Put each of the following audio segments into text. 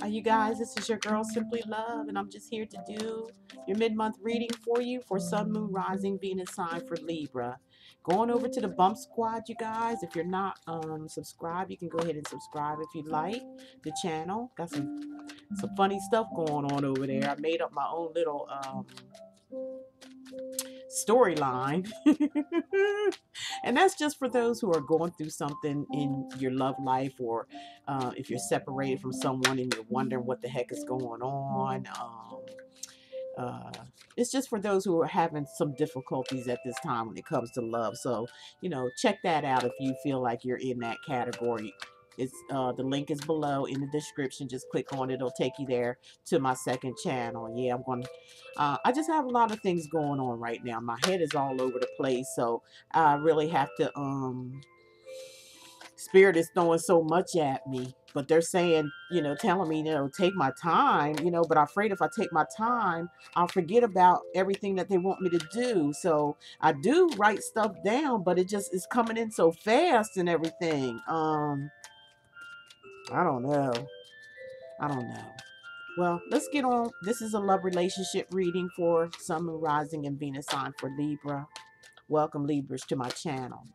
You guys, this is your girl Simply Love, and I'm just here to do your mid-month reading for you for Sun, Moon, Rising, Venus sign for Libra. Going over to the Bump Squad, you guys. If you're not subscribed, you can go ahead and subscribe if you like the channel. Got some funny stuff going on over there. I made up my own little storyline. And that's just for those who are going through something in your love life, or if you're separated from someone and you're wondering what the heck is going on. Uh, it's just for those who are having some difficulties at this time when it comes to love. So, check that out if you feel like you're in that category. It's the link is below in the description. Just click on it. It'll take you there to my second channel. Yeah, I'm going to I just have a lot of things going on right now. My head is all over the place, so I really have to Spirit is throwing so much at me, but they're saying, telling me, take my time, but I'm afraid if I take my time, I'll forget about everything that they want me to do. So I do write stuff down, but it just is coming in so fast and everything. I don't know. I don't know. Well, let's get on. This is a love relationship reading for Sun, Moon, Rising, and Venus sign for Libra. Welcome, Libras, to my channel.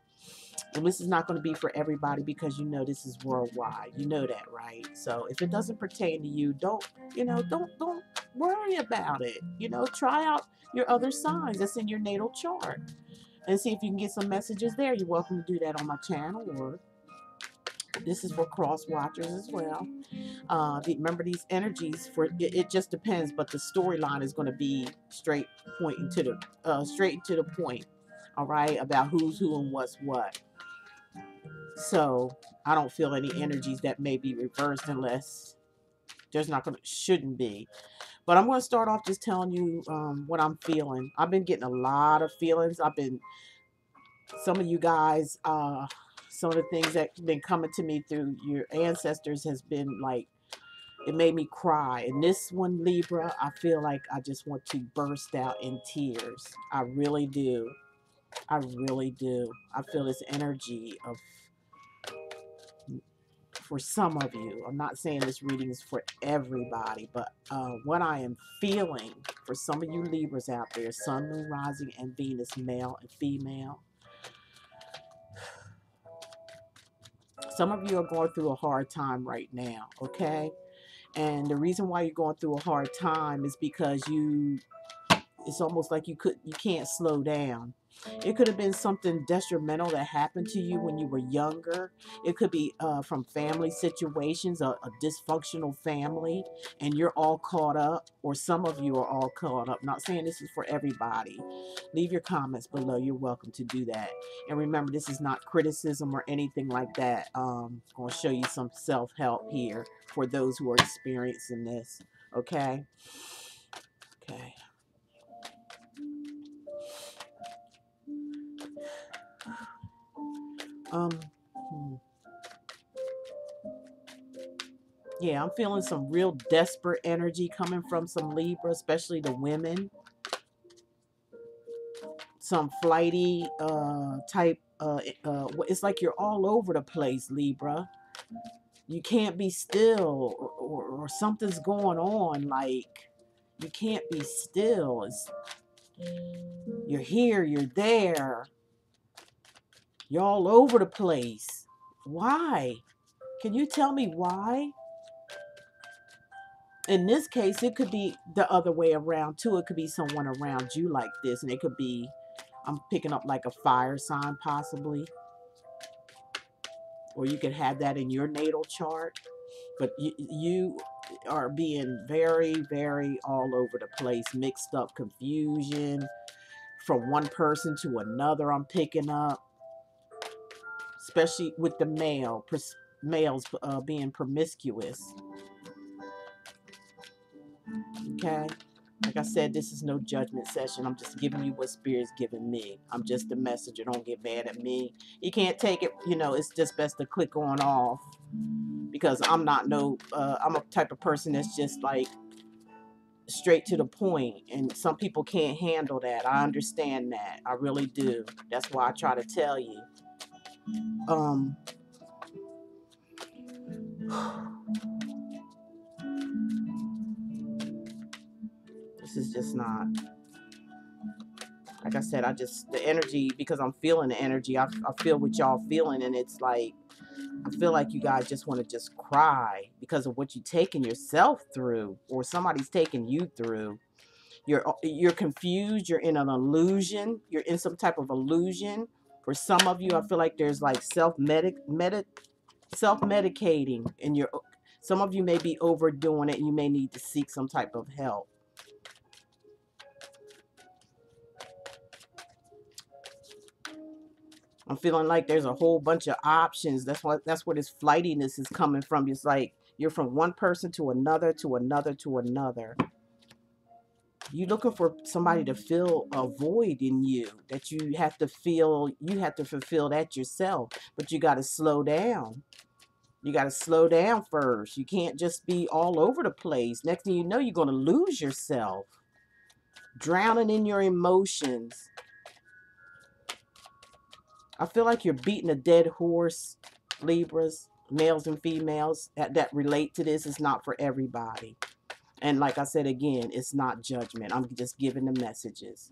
And this is not going to be for everybody because this is worldwide. You know that, right? So if it doesn't pertain to you, don't worry about it. Try out your other signs that's in your natal chart and see if you can get some messages there. You're welcome to do that on my channel, or this is for cross watchers as well. Remember, these energies it just depends, but the storyline is going to be straight to the point. All right, about who's who and what's what. So I don't feel any energies that may be reversed unless there's shouldn't be. But I'm going to start off just telling you what I'm feeling. I've been getting a lot of feelings. Some of you guys, some of the things that have been coming to me through your ancestors has been like, it made me cry. And this one, Libra, I feel like I just want to burst out in tears. I really do. I really do. I feel this energy of, for some of you, I'm not saying this reading is for everybody, but what I am feeling for some of you Libras out there, Sun, Moon, Rising, and Venus, male and female. Some of you are going through a hard time right now, okay? And the reason why you're going through a hard time is because it's almost like you can't slow down. It could have been something detrimental that happened to you when you were younger. It could be from family situations, a dysfunctional family, and you're all caught up, or some of you are all caught up. Not saying this is for everybody. Leave your comments below. You're welcome to do that. And remember, this is not criticism or anything like that. I'm going to show you some self-help here for those who are experiencing this. Okay? Okay. Yeah, I'm feeling some real desperate energy coming from some Libra, especially the women. Some flighty type. It's like you're all over the place, Libra. You can't be still, or something's going on. Like, you can't be still. You're here, you're there. You're all over the place. Why? Can you tell me why? In this case, it could be the other way around too. It could be someone around you like this, and it could be, I'm picking up like a fire sign possibly, or you could have that in your natal chart. But you are being very, very all over the place, mixed up, confusion from one person to another. I'm picking up, especially with the males being promiscuous. Okay, like I said, this is no judgment session. I'm just giving you what Spirit's giving me. I'm just a messenger. Don't get mad at me. You can't take it. It's just best to click on off, because I'm not I'm a type of person that's just like straight to the point, and some people can't handle that. I understand that. I really do. That's why I try to tell you. This is just not, like I said, the energy, because I'm feeling the energy, I feel what y'all feeling, and it's like, I feel like you guys just want to just cry because of what you're taking yourself through, or somebody's taking you through. You're confused, you're in an illusion, you're in some type of illusion. For some of you, I feel like there's like self-medicating, and some of you may be overdoing it, and you may need to seek some type of help. I'm feeling like there's a whole bunch of options. That's where this flightiness is coming from. It's like you're from one person to another, to another, to another. You're looking for somebody to fill a void in you that you have to feel. You have to fulfill that yourself, but you got to slow down. You got to slow down first. You can't just be all over the place. Next thing you know, you're going to lose yourself, drowning in your emotions. I feel like you're beating a dead horse, Libras, males and females that relate to this. Is not for everybody. And like I said again, it's not judgment. I'm just giving the messages.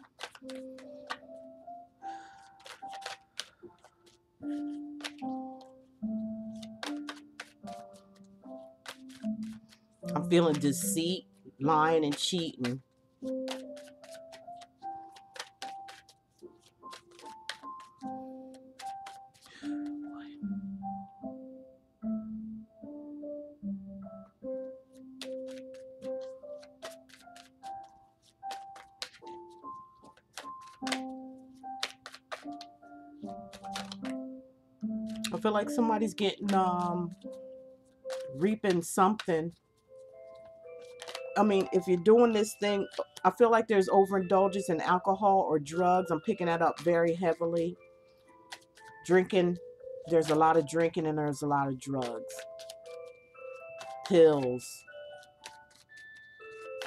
I'm feeling deceit, lying, and cheating. I feel like somebody's getting reaping something. I mean, if you're doing this thing, I feel like there's overindulgence in alcohol or drugs. I'm picking that up very heavily. Drinking, there's a lot of drinking, and there's a lot of drugs. Pills.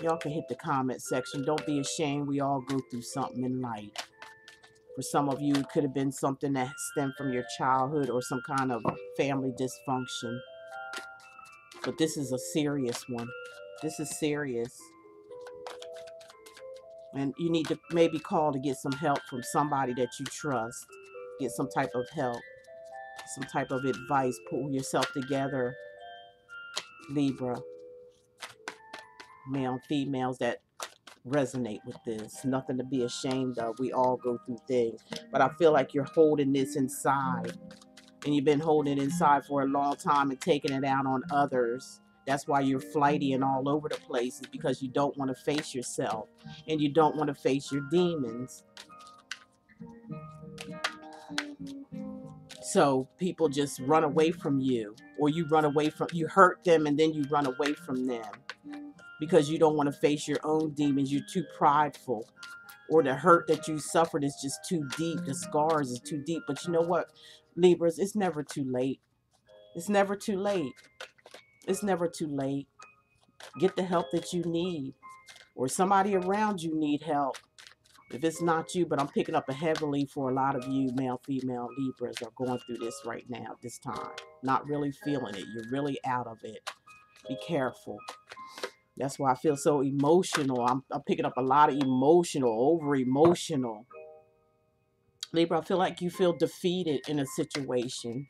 Y'all can hit the comment section. Don't be ashamed. We all go through something in life. For some of you, it could have been something that stemmed from your childhood or some kind of family dysfunction. But this is a serious one. This is serious. And you need to maybe call to get some help from somebody that you trust. Get some type of help, some type of advice. Pull yourself together, Libra. Male and females that resonate with this. Nothing to be ashamed of. We all go through things. But I feel like you're holding this inside. And you've been holding it inside for a long time and taking it out on others. That's why you're flighty and all over the place, is because you don't want to face yourself. And you don't want to face your demons. So people just run away from you. Or you hurt them and then you run away from them. Because you don't want to face your own demons. You're too prideful. Or the hurt that you suffered is just too deep. The scars is too deep. But you know what, Libras? It's never too late. It's never too late. It's never too late. Get the help that you need. Or somebody around you need help. If it's not you, but I'm picking up a heavily for a lot of you, male, female, Libras are going through this right now, this time. Not really feeling it. You're really out of it. Be careful. That's why I feel so emotional. I'm picking up a lot of emotional, over-emotional. Libra, I feel like you feel defeated in a situation.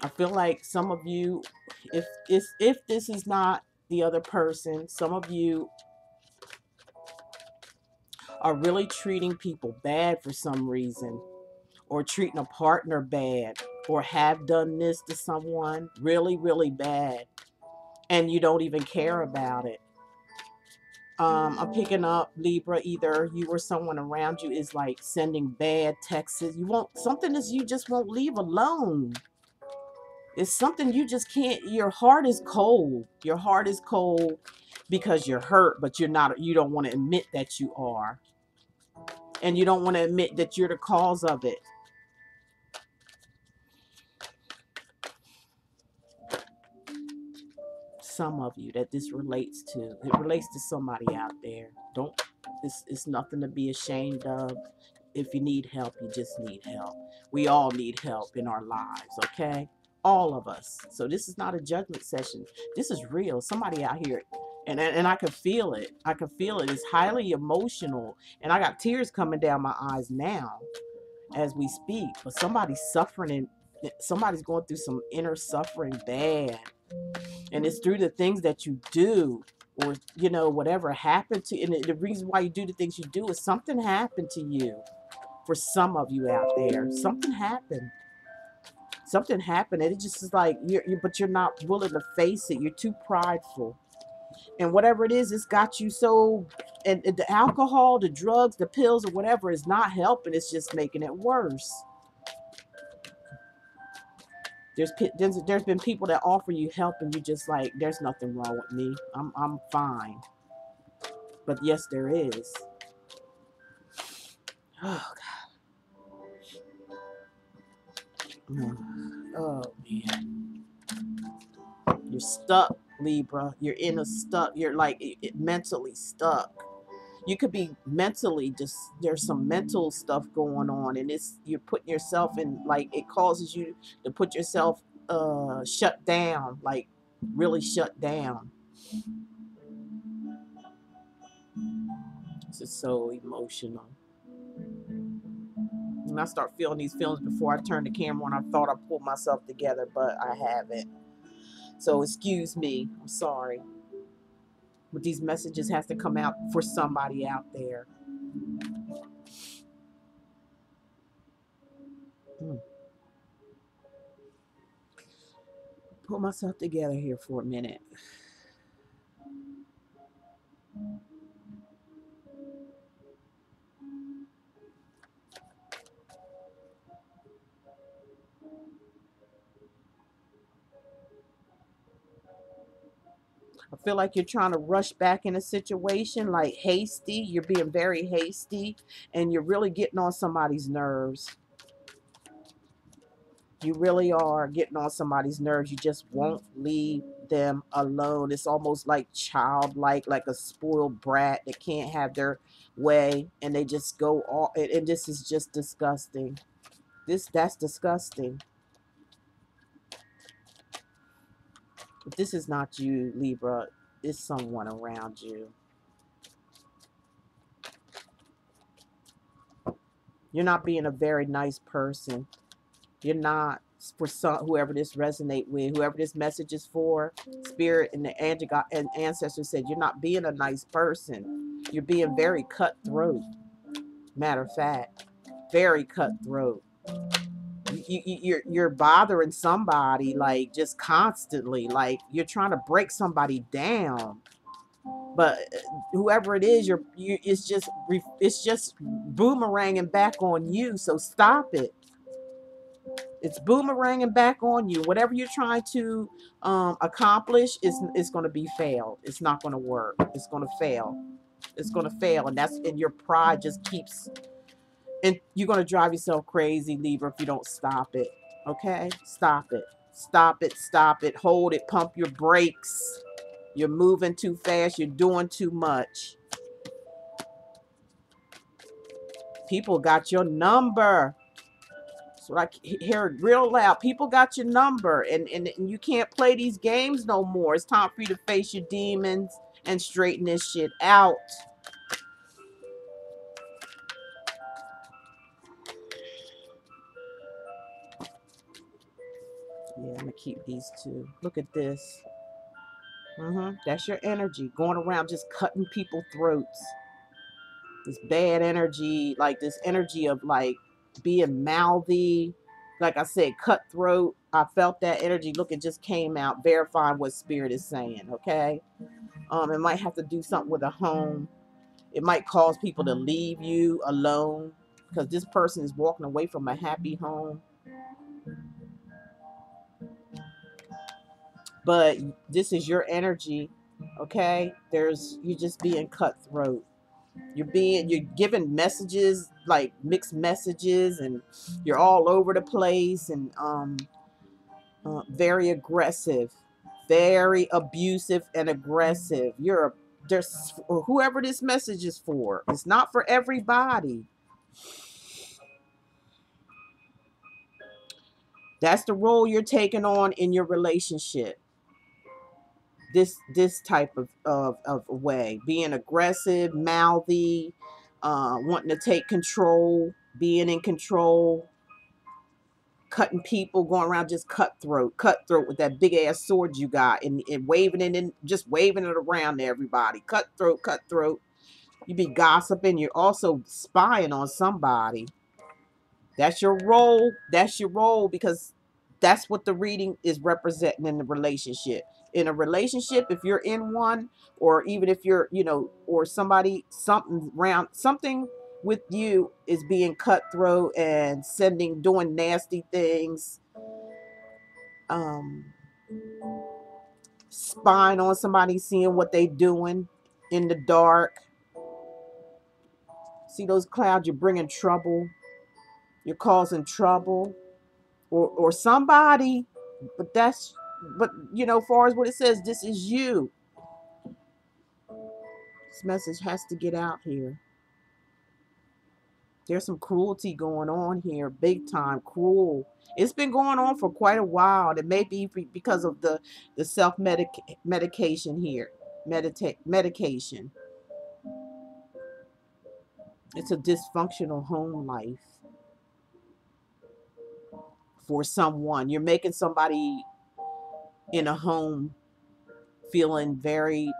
I feel like some of you, if this is not the other person, some of you are really treating people bad for some reason. Or treating a partner bad. Or have done this to someone really, really bad. And you don't even care about it. I'm picking up, Libra, either you or someone around you is like sending bad texts. Something that you just won't leave alone. It's something you just can't. Your heart is cold. Your heart is cold because you're hurt, but you don't want to admit that you are. And you don't want to admit that you're the cause of it. Some of you that this relates to. It relates to somebody out there. It's nothing to be ashamed of. If you need help, you just need help. We all need help in our lives, okay? All of us. So this is not a judgment session. This is real. Somebody out here And I could feel it. I could feel it. It's highly emotional, and I got tears coming down my eyes now as we speak. But somebody's suffering, and somebody's going through some inner suffering bad, and it's through the things that you do, or whatever happened to. And the reason why you do the things you do is something happened to you. For some of you out there, something happened. Something happened, and it just is like but you're not willing to face it. You're too prideful. And whatever it is, it's got you so, and the alcohol, the drugs, the pills, or whatever is not helping. It's just making it worse. There's been people that offer you help, and you just like, there's nothing wrong with me. I'm fine. But yes, there is. Oh God. Oh man. You're stuck, Libra. You're in a stuck. You're like mentally stuck. You could be mentally just, there's some mental stuff going on, and you're putting yourself in, like, it causes you to put yourself shut down, like really shut down. This is so emotional. And I start feeling these feelings before I turn the camera on. I thought I pulled myself together, but I haven't. So excuse me. I'm sorry. But these messages has to come out for somebody out there. Pull myself together here for a minute. I feel like you're trying to rush back in a situation, like hasty. You're being very hasty, and you're really getting on somebody's nerves. You really are getting on somebody's nerves. You just won't leave them alone. It's almost like childlike, like a spoiled brat that can't have their way, and they just go all. And this is just disgusting. That's disgusting. If this is not you, Libra, it's someone around you. You're not being a very nice person. You're not, for whoever this resonate with, whoever this message is for, spirit and the ancestors said you're not being a nice person. You're being very cutthroat. Matter of fact, very cutthroat. You're bothering somebody, like, just constantly, like you're trying to break somebody down. But whoever it is, it's just boomeranging back on you. So stop it. It's boomeranging back on you. Whatever you're trying to accomplish is going to be failed. It's not going to work. It's going to fail. It's going to fail, and your pride just keeps. And you're going to drive yourself crazy, Libra, if you don't stop it. Okay, stop it. Stop it. Stop it. Hold it. Pump your brakes. You're moving too fast. You're doing too much. People got your number. So I hear it real loud. People got your number, and you can't play these games no more. It's time for you to face your demons and straighten this shit out. Yeah, I'm gonna keep these two. Look at this. That's your energy going around just cutting people's throats. This bad energy, like this energy of like being mouthy. Like I said, cutthroat. I felt that energy. Look, it just came out, verifying what spirit is saying. Okay. It might have to do something with a home. It might cause people to leave you alone because this person is walking away from a happy home. But this is your energy. Okay. You're just being cutthroat. You're giving messages, like mixed messages, and you're all over the place, and very aggressive, very abusive and aggressive. There's whoever this message is for. It's not for everybody. That's the role you're taking on in your relationship. this type of way, being aggressive, mouthy, wanting to take control, being in control, cutting people, going around just cutthroat with that big ass sword you got, and waving it and just waving it around to everybody. Cutthroat. You be gossiping. You're also spying on somebody. That's your role. That's your role, because that's what the reading is representing in the relationship. In a relationship, if you're in one, or even if you're, or somebody, something with you is being cutthroat and doing nasty things, um, spying on somebody, seeing what they doing in the dark. See those clouds? You're bringing trouble. You're causing trouble, or somebody. But far as what it says, this is you. This message has to get out here. There's some cruelty going on here, big time cruel. It's been going on for quite a while. And it may be because of the medication here, medication. It's a dysfunctional home life for someone. You're making somebody in a home feeling very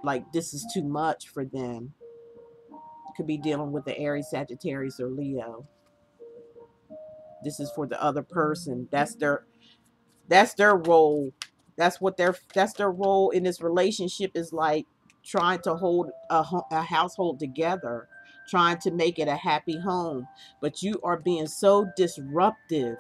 like this is too much for them. Could be dealing with the Aries, Sagittarius, or Leo. This is for the other person. That's their role. That's their role in this relationship, is like trying to hold a household together, trying to make it a happy home. But you are being so disruptive,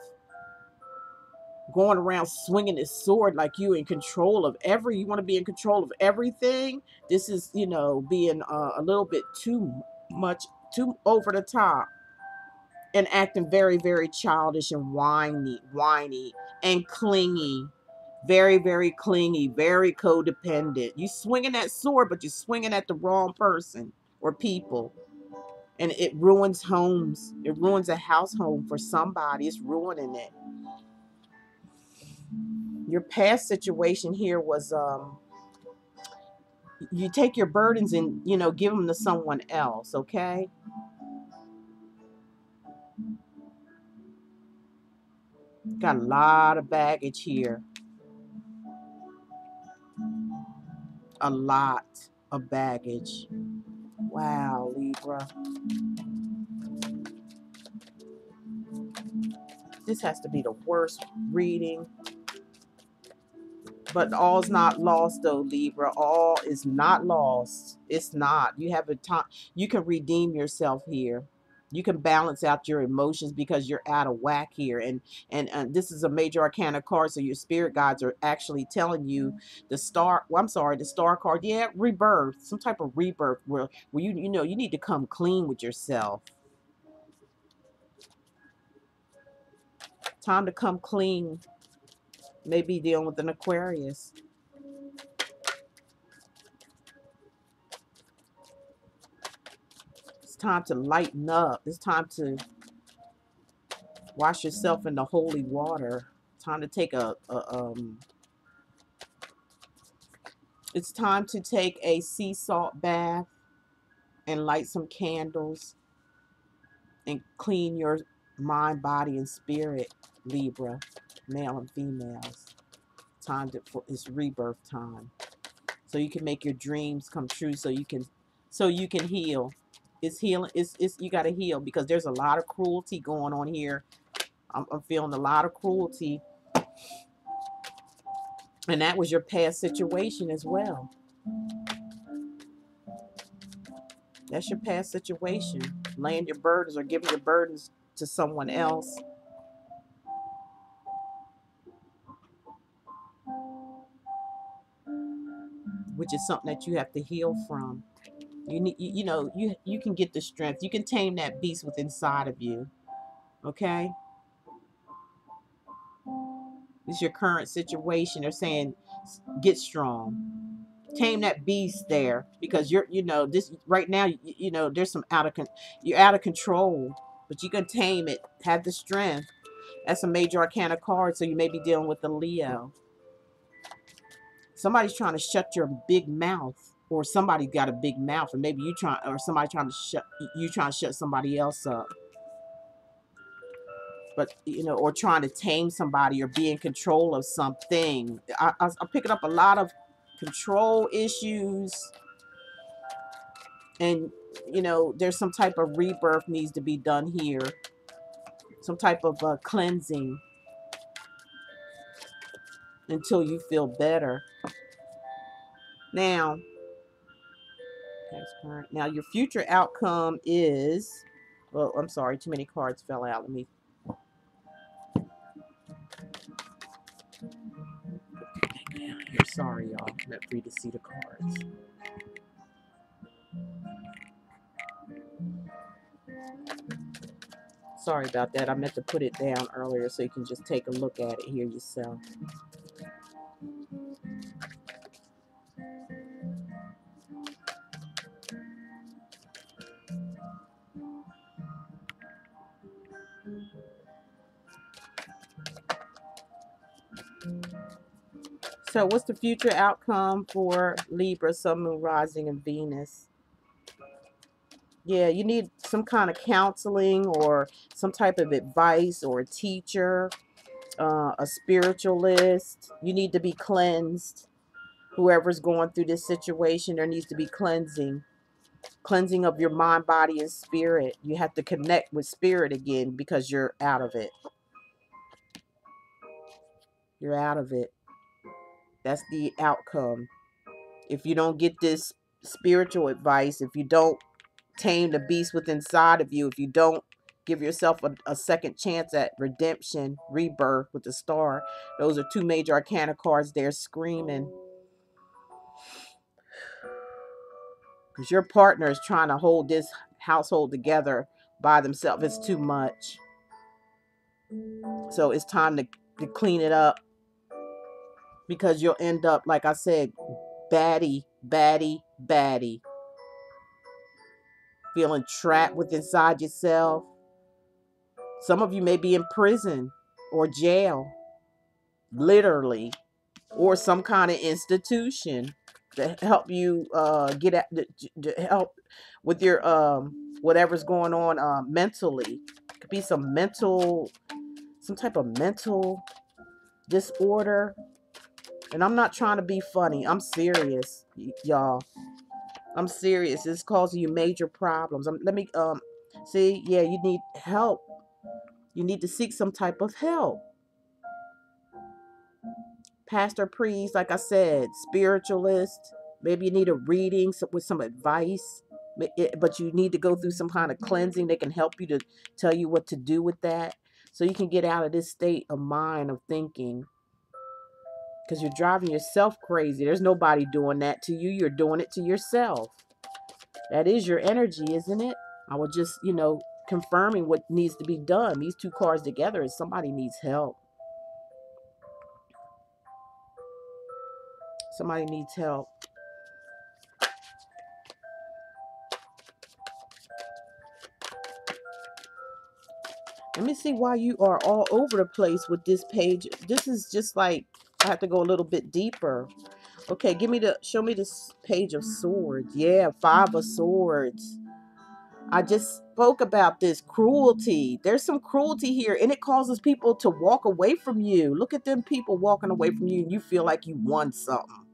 going around swinging this sword like you in control of you want to be in control of everything. This is, being a little bit too much, too over the top, and acting very, very childish and whiny and clingy. Very, very clingy, very codependent. You swinging that sword, but you're swinging at the wrong person or people. And it ruins homes. It ruins a household for somebody. It's ruining it. Your past situation here was you take your burdens and give them to someone else, okay? Got a lot of baggage here. A lot of baggage. Wow, Libra. This has to be the worst reading. But all's not lost, though, Libra. All is not lost. It's not. You have a time. You can redeem yourself here. You can balance out your emotions because you're out of whack here. And this is a major arcana card, so your spirit guides are actually telling you the star. Well, I'm sorry, the star card. Yeah, rebirth. Some type of rebirth where you need to come clean with yourself. Time to come clean. Maybe dealing with an Aquarius. It's time to lighten up. It's time to wash yourself in the holy water. Time to take it's time to take a sea salt bath and light some candles and clean your mind, body, and spirit, Libra, male and females. For it's rebirth time. So you can make your dreams come true, so you can heal. It's healing. It's you got to heal, because there's a lot of cruelty going on here. I'm feeling a lot of cruelty. And that was your past situation as well. That's your past situation. Laying your burdens or giving your burdens to someone else. Which is something that you have to heal from. You need, you can get the strength. You can tame that beast within inside of you. Okay? This is your current situation. They're saying get strong. Tame that beast there, because you're this right now, there's some you're out of control, but you can tame it. Have the strength. That's a major arcana card, so you may be dealing with the Leo. somebody's trying to shut your big mouth, or somebody got a big mouth, and maybe you trying, or somebody trying to shut you, trying to shut somebody else up. But you know, or trying to tame somebody or be in control of something. I'm picking up a lot of control issues, and you know, there's some type of rebirth needs to be done here, some type of cleansing until you feel better. Now, now your future outcome is, well, I'm sorry, too many cards fell out. Let me here. Sorry, y'all. I'm not free to see the cards. Sorry about that. I meant to put it down earlier so you can just take a look at it here yourself. So what's the future outcome for Libra, Sun, Moon, Rising, and Venus? Yeah, you need some kind of counseling or some type of advice, or a teacher, a spiritualist. You need to be cleansed. Whoever's going through this situation, there needs to be cleansing. Cleansing of your mind, body, and spirit. You have to connect with spirit again because you're out of it. You're out of it. That's the outcome. If you don't get this spiritual advice, if you don't tame the beast within inside of you, if you don't give yourself a second chance at redemption, rebirth with the star, those are two major arcana cards there screaming. Because your partner is trying to hold this household together by themselves. It's too much. So it's time to clean it up, because you'll end up, like I said, baddie, baddie, baddie. Feeling trapped within inside yourself. Some of you may be in prison or jail, literally, or some kind of institution to help you get at, to help with your whatever's going on mentally. Could be some type of mental disorder. And I'm not trying to be funny. I'm serious, y'all. I'm serious. It's causing you major problems. Let me see. Yeah, you need help. You need to seek some type of help. Pastor, priest, like I said, spiritualist. Maybe you need a reading with some advice. But you need to go through some kind of cleansing. They can help you to tell you what to do with that, so you can get out of this state of mind of thinking. Because you're driving yourself crazy. There's nobody doing that to you. You're doing it to yourself. That is your energy, isn't it? I was just, confirming what needs to be done. These two cards together is somebody needs help. Somebody needs help. Let me see why you are all over the place with this page. This is just like, I have to go a little bit deeper. Okay, show me this page of swords. Yeah, 5 of swords. I just spoke about this cruelty. There's some cruelty here, and it causes people to walk away from you. Look at them people walking away from you, and you feel like you won something.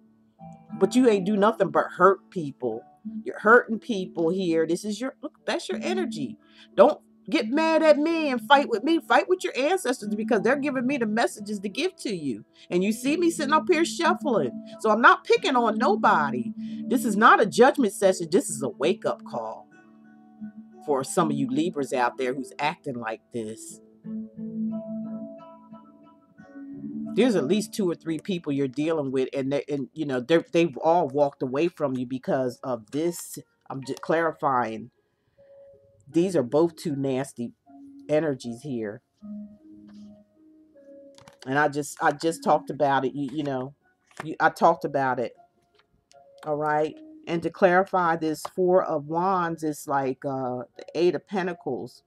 But you ain't do nothing but hurt people. You're hurting people here. That's your energy. Don't get mad at me and fight with me. Fight with your ancestors, because they're giving me the messages to give to you. And you see me sitting up here shuffling. So I'm not picking on nobody. This is not a judgment session. This is a wake-up call for some of you Libras out there who's acting like this. There's at least 2 or 3 people you're dealing with, and they've all walked away from you because of this. I'm just clarifying. These are both 2 nasty energies here, and I just talked about it. I talked about it. All right, and to clarify, this 4 of Wands is like the 8 of Pentacles.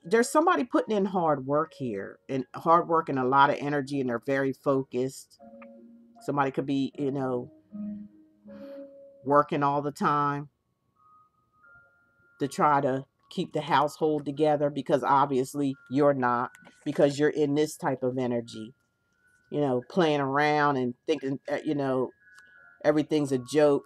There's somebody putting in hard work here, and hard work and a lot of energy, and they're very focused. Somebody could be, working all the time to try to keep the household together, because obviously you're not, because you're in this type of energy, playing around and thinking, everything's a joke,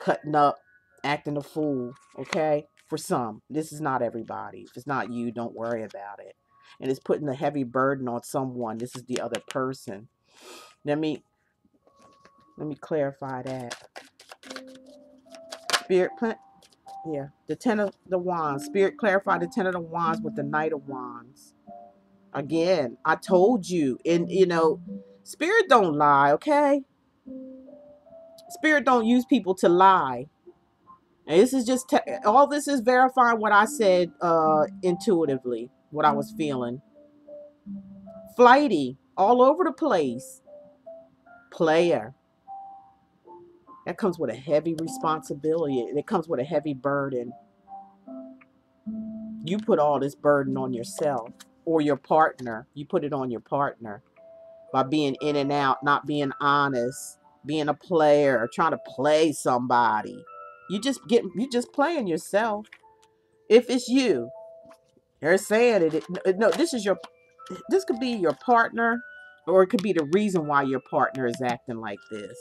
cutting up, acting a fool, okay? For some. This is not everybody. If it's not you, don't worry about it. And it's putting a heavy burden on someone. This is the other person. Let me clarify that. Spirit, yeah, the 10 of the Wands. Spirit, clarify the 10 of the Wands with the Knight of Wands. Again, I told you, and Spirit don't lie, okay? Spirit don't use people to lie. And this is just all this is verifying what I said intuitively, what I was feeling. Flighty, all over the place. Player. That comes with a heavy responsibility. It comes with a heavy burden. You put all this burden on yourself or your partner. You put it on your partner by being in and out, not being honest, being a player, trying to play somebody. You just playing yourself. If it's you, they're saying it. No, this could be your partner, or it could be the reason why your partner is acting like this.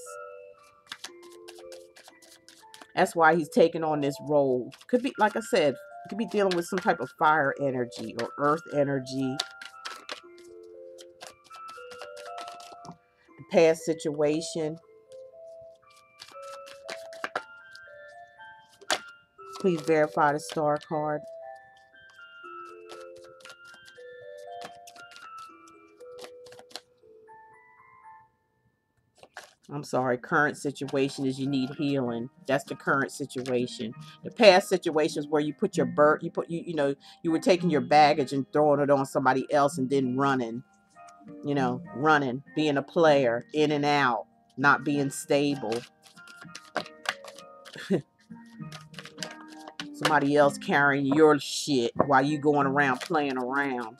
That's why he's taking on this role. Could be, like I said, could be dealing with some type of fire energy or earth energy. The past situation. Please verify the star card. I'm sorry, current situation is you need healing. That's the current situation. The past situations where you put you were taking your baggage and throwing it on somebody else and then running, being a player, in and out, not being stable. Somebody else carrying your shit while you going around playing around.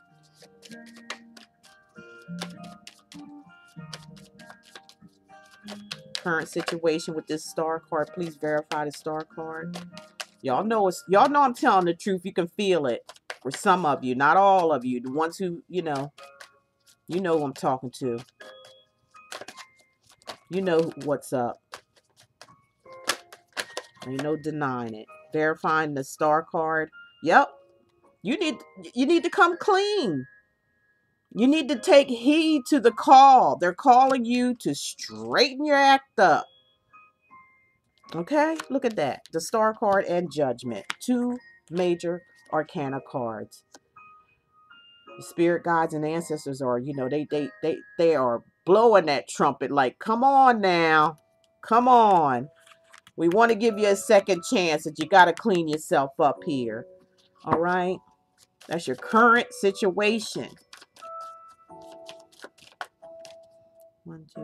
Current situation with this star card. Please verify the star card. Y'all know I'm telling the truth. You can feel it. For some of you, not all of you. The ones who, who I'm talking to. You know what's up. Ain't no denying it. Verifying the star card. Yep. You need to come clean. You need to take heed to the call. They're calling you to straighten your act up. Okay? Look at that. The star card and judgment. Two major arcana cards. The spirit guides and ancestors are, they are blowing that trumpet like, come on now. Come on. We want to give you a second chance, that you got to clean yourself up here. All right? That's your current situation. 1, 2,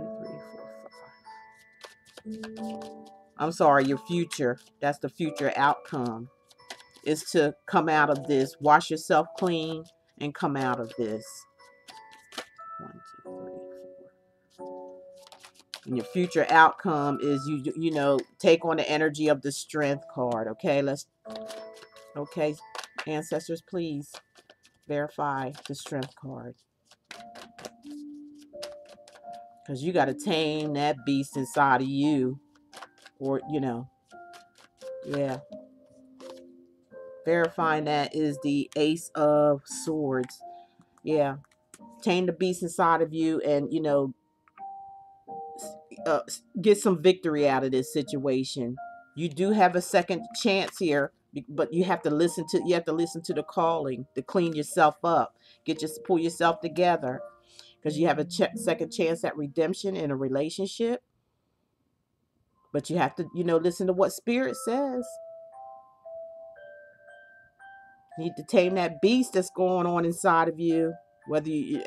3, 4, 5. I'm sorry, your future. That's the future outcome. Is to come out of this. Wash yourself clean and come out of this. 1, 2, 3, 4. And your future outcome is you take on the energy of the strength card. Okay, okay, ancestors, please verify the strength card. Because you got to tame that beast inside of you. Or, yeah. Verifying that is the Ace of Swords. Yeah. Tame the beast inside of you and, get some victory out of this situation. You do have a second chance here, but you have to listen to the calling to clean yourself up. Pull yourself together, because you have a second chance at redemption in a relationship. But you have to, listen to what Spirit says. You need to tame that beast that's going on inside of you.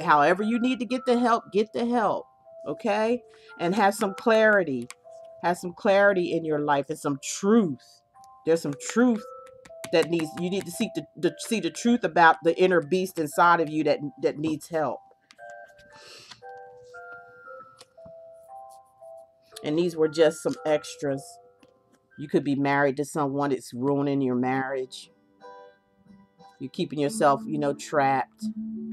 However you need to get the help, okay? And have some clarity. Have some clarity in your life and some truth. There's some truth that needs, you need to seek to see the truth about the inner beast inside of you that needs help. And these were just some extras. You could be married to someone that's ruining your marriage. You're keeping yourself, trapped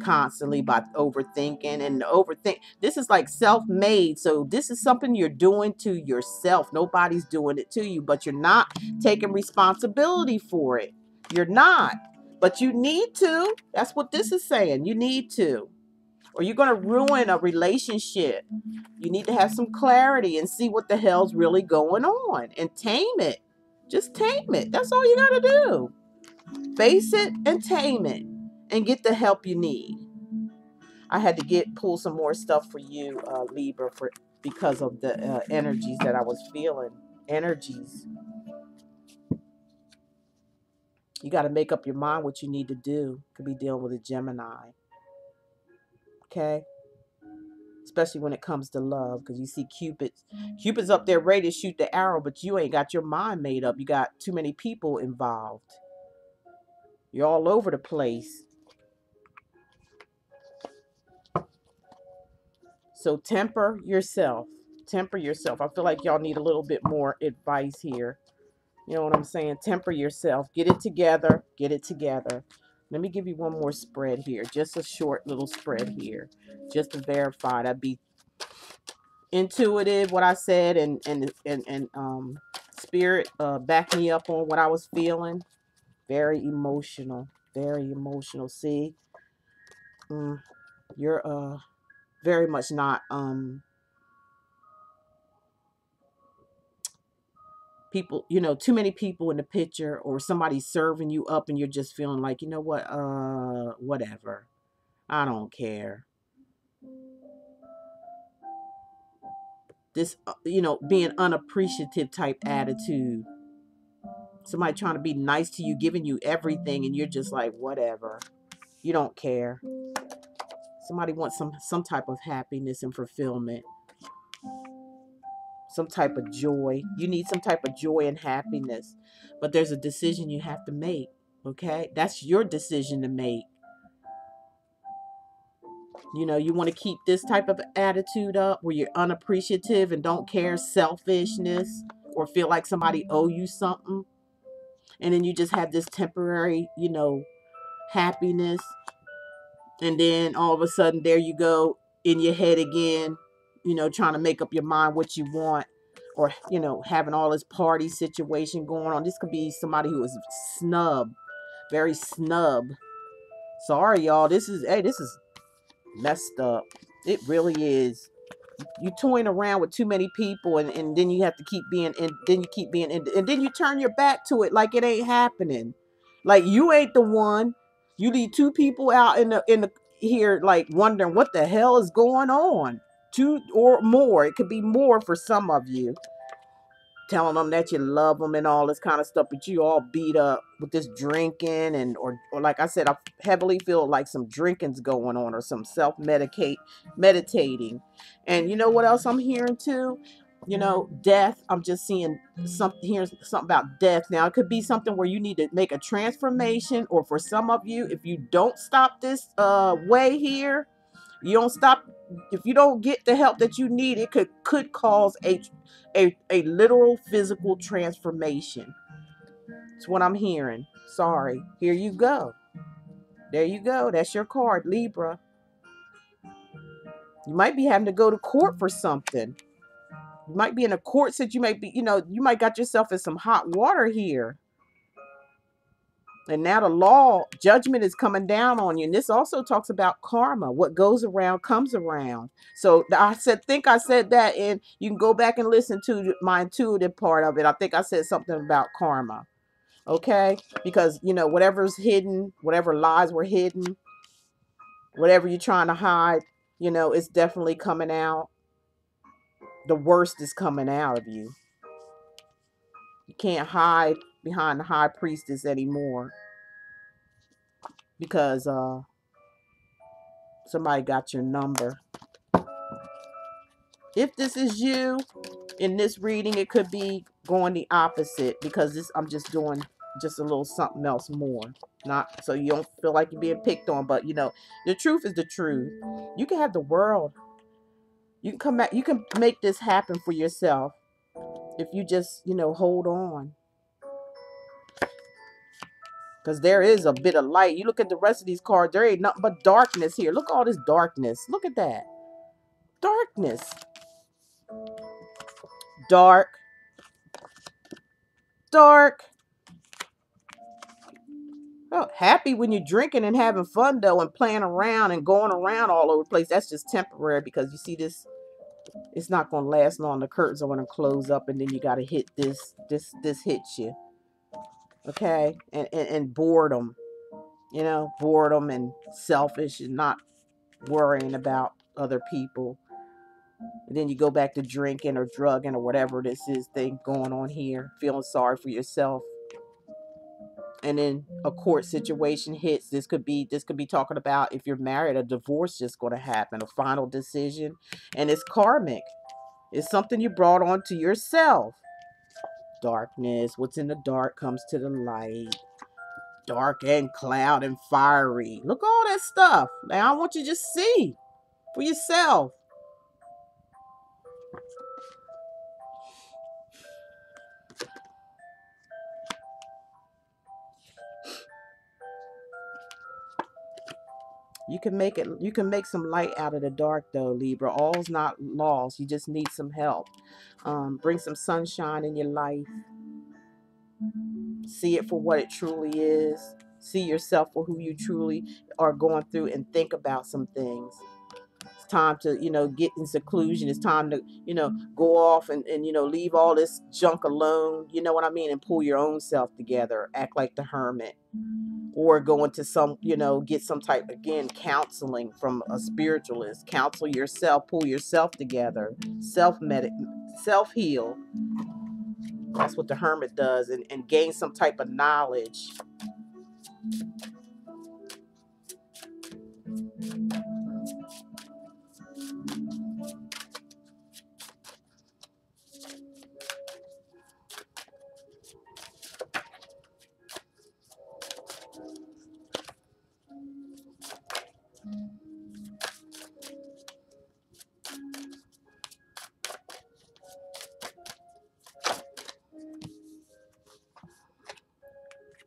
constantly by overthinking and overthink. This is like self-made. So this is something you're doing to yourself. Nobody's doing it to you, but you're not taking responsibility for it. You're not, but you need to. That's what this is saying. You need to, or you're going to ruin a relationship. You need to have some clarity and see what the hell's really going on and tame it. Just tame it. That's all you got to do. Face it and tame it and get the help you need. I had to pull some more stuff for you, Libra, because of the energies that I was feeling. Energies. You got to make up your mind what you need to do. Could be dealing with a Gemini. Okay? Especially when it comes to love, because you see Cupid's up there ready to shoot the arrow, but you ain't got your mind made up. You got too many people involved. You're all over the place. So temper yourself. Temper yourself. I feel like y'all need a little bit more advice here. You know what I'm saying? Temper yourself. Get it together. Get it together. Let me give you one more spread here. Just a short little spread here. Just to verify. That'd be intuitive, what I said, and spirit back me up on what I was feeling. Very emotional. Very emotional. See? You're very much not people, too many people in the picture, or somebody serving you up and you're just feeling like, you know what, whatever. I don't care. This, being unappreciative type attitude. Somebody trying to be nice to you, giving you everything, and you're just like, whatever. You don't care. Somebody wants some type of happiness and fulfillment. Some type of joy. You need some type of joy and happiness. But there's a decision you have to make. Okay? That's your decision to make. You want to keep this type of attitude up where you're unappreciative and don't care, selfishness, or feel like somebody owe you something. And then you just have this temporary, happiness. And then all of a sudden, there you go in your head again, trying to make up your mind what you want, or, having all this party situation going on. This could be somebody who is snub, very snub. Sorry, y'all. This is messed up. It really is. You toying around with too many people, and then you have to keep being, and then you keep being, and then you turn your back to it like it ain't happening. Like you ain't the one. You leave two people out in the here, like wondering what the hell is going on. Two or more. It could be more for some of you. Telling them that you love them and all this kind of stuff, but you all beat up with this drinking, and or like I said, I heavily feel like some drinking's going on, or some meditating. And you know what else I'm hearing too? Death. I'm just seeing hearing something about death. Now it could be something where you need to make a transformation, or for some of you, if you don't stop this way here, you don't stop. If you don't get the help that you need, it could cause a literal physical transformation. That's what I'm hearing. Sorry. Here you go. There you go. That's your card, Libra. You might be having to go to court for something. You might be in a court that you might be, you might got yourself in some hot water here. And now the law, judgment is coming down on you. And this also talks about karma. What goes around comes around. So I think I said that, and you can go back and listen to my intuitive part of it. I think I said something about karma. Okay? Because, whatever's hidden, whatever lies were hidden, whatever you're trying to hide, it's definitely coming out. The worst is coming out of you. You can't hide behind the high priestess anymore, because somebody got your number. If this is you in this reading, it could be going the opposite, because I'm just doing just a little something else more. Not so you don't feel like you're being picked on, but you know, the truth is the truth. You can have the world. You can come back. You can make this happen for yourself if you just, you know, hold on. Because there is a bit of light. You look at the rest of these cards, there ain't nothing but darkness here. Look at all this darkness. Look at that. Darkness. Dark. Dark. Oh, happy when you're drinking and having fun, though, and playing around and going around all over the place. That's just temporary because you see this, it's not going to last long. The curtains are going to close up and then you got to hit this hits you. Okay? And boredom. You know, boredom and selfish and not worrying about other people. And then you go back to drinking or drugging or whatever this is thing going on here, feeling sorry for yourself. And then a court situation hits. This could be talking about if you're married, a divorce just going to happen, a final decision, and it's karmic. It's something you brought on to yourself. Darkness. What's in the dark comes to the light. Dark and cloud and fiery. Look all that stuff. Now I want you to just see for yourself. You can make it. You can make some light out of the dark, though, Libra. All's not lost. You just need some help. Bring some sunshine in your life. See it for what it truly is. See yourself for who you truly are going through, and think about some things. It's time to, you know, get in seclusion. It's time to, you know, go off and you know, leave all this junk alone. You know what I mean? And pull your own self together. Act like the hermit. Or go into some, you know, get some type, again, counseling from a spiritualist. Counsel yourself, pull yourself together, self-heal. That's what the hermit does, and gain some type of knowledge.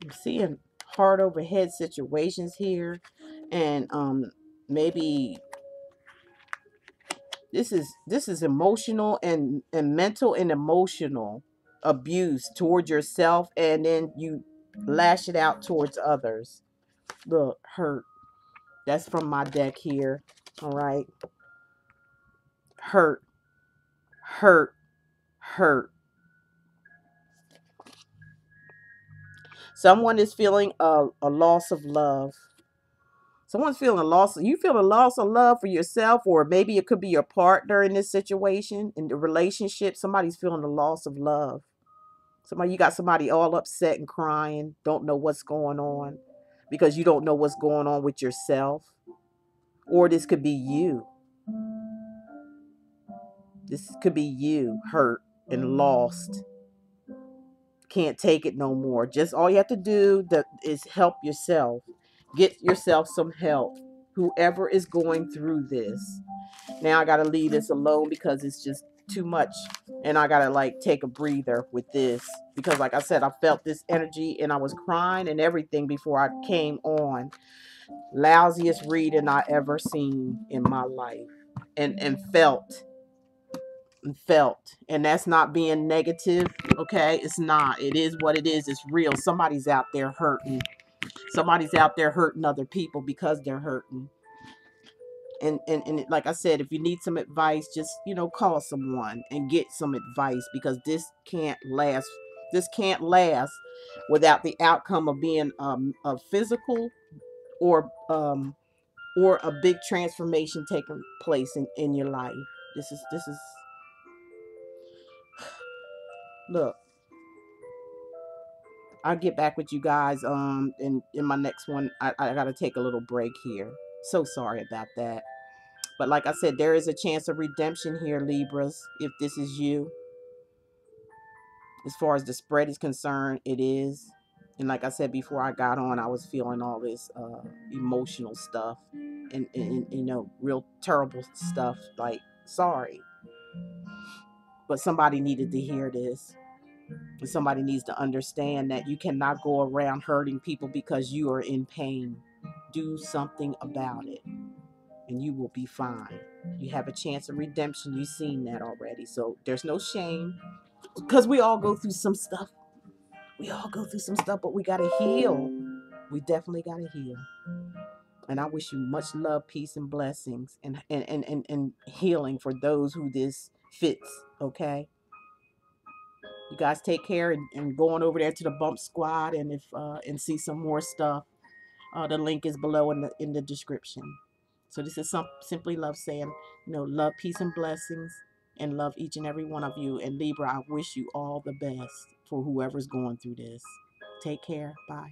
I'm seeing hard overhead situations here, and maybe this is emotional and mental and emotional abuse towards yourself, and then you lash it out towards others. Look, hurt. That's from my deck here. All right. Hurt, hurt, hurt. Someone is feeling a loss of love. Someone's feeling a loss. You feel a loss of love for yourself, or maybe it could be your partner in this situation, in the relationship. Somebody's feeling a loss of love. You got somebody all upset and crying, don't know what's going on because you don't know what's going on with yourself. Or this could be you. This could be you, hurt and lost. Can't take it no more. Just all you have to do is help yourself. Get yourself some help. Whoever is going through this. Now I got to leave this alone because it's just too much. And I got to like take a breather with this. Because like I said, I felt this energy and I was crying and everything before I came on. Lousiest reading I ever seen in my life. And felt. And that's not being negative. Okay, it's not. It is what it is. It's real. Somebody's out there hurting. Somebody's out there hurting other people because they're hurting. And like I said, if you need some advice, just, you know, call someone and get some advice, because this can't last. This can't last without the outcome of being a physical or a big transformation taking place in your life. This is look. I'll get back with you guys in my next one. I gotta take a little break here. So sorry about that. But like I said, there is a chance of redemption here, Libras, if this is you. As far as the spread is concerned, it is. And like I said before I got on, I was feeling all this emotional stuff and you know, real terrible stuff. Like, sorry, but somebody needed to hear this. And somebody needs to understand that you cannot go around hurting people because you are in pain. Do something about it, and you will be fine. You have a chance of redemption. You've seen that already. So there's no shame, because we all go through some stuff. We all go through some stuff, but we got to heal. We definitely got to heal. And I wish you much love, peace, and blessings, and healing for those who this fits. Okay. You guys take care, and going over there to the Bump Squad, and if and see some more stuff. The link is below in the description. So this is Simply Love saying, you know, love, peace, and blessings, and love each and every one of you. And Libra, I wish you all the best for whoever's going through this. Take care. Bye.